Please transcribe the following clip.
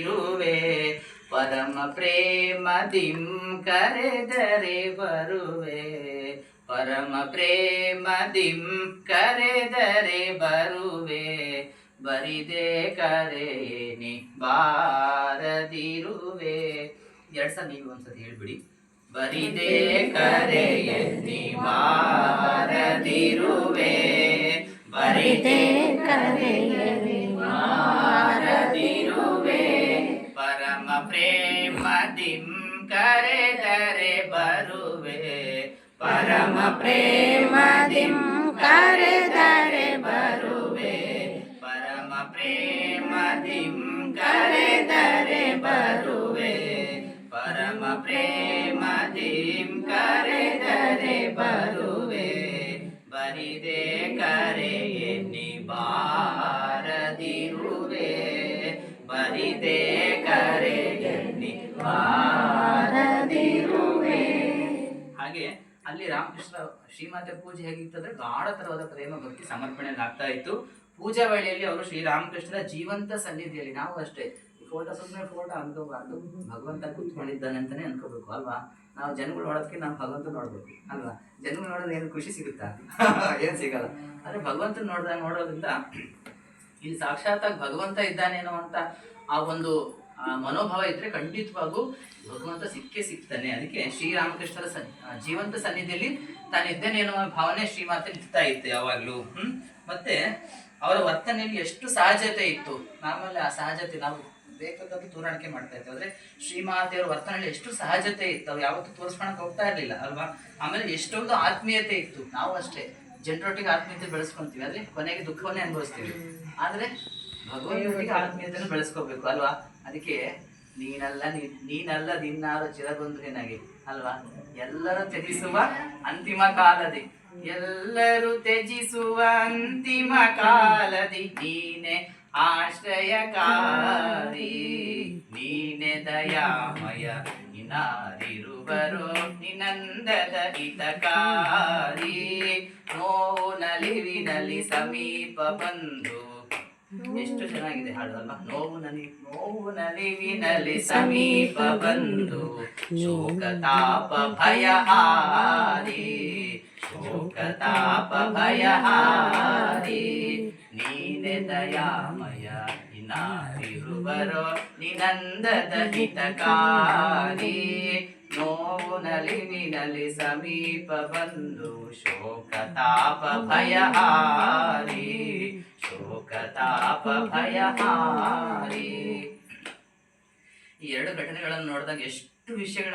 ಇರುವೆ ಪರಮ ಪ್ರೇಮದಿಂ ಕರೆದರೆ ಬರುವೆ ಪರಮ ಪ್ರೇಮದಿಂ ಕರೆದರೆ ಬರುವೆ ಬರಿದೆ ಕರೆಯೇನಿ ಬಾರದಿರುವೆ. ಎರಡು ಸಲ ನೀವು ಒಂದ್ಸತಿ ಹೇಳ್ಬಿಡಿ. ಬರಿದೆ ಕರೆಯೇನಿ ಬಾರದಿರುವೆ ಬರಿದೆ ಕರೆಯೇನಿ ಬಾರದಿರುವೆ ಪರಮ ಪ್ರೇಮದಿಂ ಕರೆದರೆ ಬರುವೆ ಪರಮ ಪ್ರೇಮದಿಂ ಕರೆದರೆ ಬರುವೆ ಪರಮ ಪ್ರೇಮದಿಂ ಕರೆದರೆ ಬರುವೆ ಪರಮ ಪ್ರೇಮದಿಂ ಕರೆದರೆ ಬರುವೆ ಬರಿದೆ ಕರೆಯೇನಿ ಬಾರದಿರುವೆ ಬರಿದೆ ಕರೆಯೇನಿ ಬಾರದಿರುವೆ. ಹಾಗೆ ಅಲ್ಲಿ ರಾಮಕೃಷ್ಣ ಶ್ರೀಮಾತೆ ಪೂಜೆ ಹೇಗಿತ್ತಂದ್ರೆ ಗಾಢತರವಾದ ಪ್ರೇಮ ಭಕ್ತಿ ಸಮರ್ಪಣೆಯಲ್ಲಿ ಆಗ್ತಾ ಇತ್ತು. ಪೂಜಾ ವೇಳೆಯಲ್ಲಿ ಅವರು ಶ್ರೀರಾಮಕೃಷ್ಣರ ಜೀವಂತ ಸನ್ನಿಧಿಯಲ್ಲಿ, ನಾವು ಅಷ್ಟೇ ಫೋಟೋ ಸುಮ್ಮನೆ ಫೋಟೋ ಅನ್ಕೋಬಾರ್ದು, ಭಗವಂತ ಕೂತ್ಕೊಂಡಿದ್ದಾನೆ ಅಂತಾನೆ ಅನ್ಕೋಬೇಕು ಅಲ್ವಾ. ನಾವು ಜನಗಳು ನೋಡೋದಕ್ಕೆ ನಾವು ಭಗವಂತ ನೋಡ್ಬೇಕು ಅಲ್ವಾ. ಜನಗಳು ನೋಡೋದು ಏನು ಖುಷಿ ಸಿಗುತ್ತಾ? ಏನ್ ಸಿಗಲ್ಲ. ಆದ್ರೆ ಭಗವಂತನ ನೋಡೋದ್ರಿಂದ ಇಲ್ಲಿ ಸಾಕ್ಷಾತ್ತಾಗಿ ಭಗವಂತ ಇದ್ದಾನೇನೋ ಅಂತ ಆ ಒಂದು ಮನೋಭಾವ ಇದ್ರೆ ಖಂಡಿತವಾಗೂ ಭಗವಂತ ಸಿಗ್ತಾನೆ. ಅದಕ್ಕೆ ಶ್ರೀರಾಮಕೃಷ್ಣರ ಜೀವಂತ ಸನ್ನಿಧಿಯಲ್ಲಿ ತಾನಿದ್ದೇನೆ ಎನ್ನುವ ಭಾವನೆ ಶ್ರೀಮಾತೆ ಇರ್ತಾ ಇತ್ತು ಯಾವಾಗ್ಲೂ. ಮತ್ತೆ ಅವರ ವರ್ತನೆಯಲ್ಲಿ ಎಷ್ಟು ಸಹಜತೆ ಇತ್ತು. ನಮ್ಮಲ್ಲಿ ಆ ಸಹಜತೆ ನಾವು ಬೇಕಾದದ್ದು ತೋರಾಣಿಕೆ ಮಾಡ್ತಾ ಇತ್ತು. ಆದ್ರೆ ಶ್ರೀಮಾತೆಯವರ ವರ್ತನೆಯಲ್ಲಿ ಎಷ್ಟು ಸಹಜತೆ ಇತ್ತು. ಅವ್ರು ಯಾವತ್ತೂ ತೋರಿಸ್ಕೊಳಕ್ ಹೋಗ್ತಾ ಇರ್ಲಿಲ್ಲ ಅಲ್ವಾ. ಆಮೇಲೆ ಎಷ್ಟೊಂದು ಆತ್ಮೀಯತೆ ಇತ್ತು. ನಾವು ಅಷ್ಟೇ ಜನರೊಟ್ಟಿಗೆ ಆತ್ಮೀಯತೆ ಬೆಳೆಸ್ಕೊಂತೀವಿ, ಆದ್ರೆ ಕೊನೆಗೆ ದುಃಖವನ್ನೇ ಅನುಭವಿಸ್ತೀವಿ. ಆದ್ರೆ ಭಗವಂತನಿಗೆ ಆತ್ಮೀಯತೆಯನ್ನು ಬೆಳೆಸ್ಕೋಬೇಕು ಅಲ್ವಾ. ಅದಕ್ಕೆ ನೀನಲ್ಲ ದಿನ್ನಾರು ಚಿರಗೊಂದು ನಿನಗೆ ಅಲ್ವಾ. ಎಲ್ಲರೂ ತ್ಯಜಿಸುವ ಅಂತಿಮ ಕಾಲದಿ, ಎಲ್ಲರೂ ತ್ಯಜಿಸುವ ಅಂತಿಮ ಕಾಲದಿ ನೀನೆ ಆಶ್ರಯಕಾರಿ ನೀನೆ ದಯಾಮಯ ಇನ್ನಾರಿರುವರು ನಿನಂದದ ಹಿತಕಾರಿ ನೋವು ನಲಿವಿನಲ್ಲಿ ಸಮೀಪ ಬಂದು. ಎಷ್ಟು ಚೆನ್ನಾಗಿದೆ ಹಾಡು ಅಲ್ವಾ. ನೋವು ನಲಿವಿನಲ್ಲಿ ಸಮೀಪ ಬಂದು ಶೋಕ ತಾಪ ಭಯ ಹಾರಿ ಶೋಕ ತಾಪ ಭಯ ಹಾರಿ ನೀನೆ ದಯಾಮಯ ಇನ್ನಾರಿರುವರೋ ನಿನಂದದ ಹಿತಕಾರಿ ನೋವು ನಲಿವಿನಲ್ಲಿ ಸಮೀಪ ಬಂದು ಶೋಕ ತಾಪ ಭಯ ಹಾರಿ ಶೋಕ ತಾಪ ಭಯ ಹಾರಿ. ಈ ಎರಡು ಘಟನೆಗಳನ್ನು ನೋಡಿದಾಗ ಎಷ್ಟು ವಿಷಯಗಳು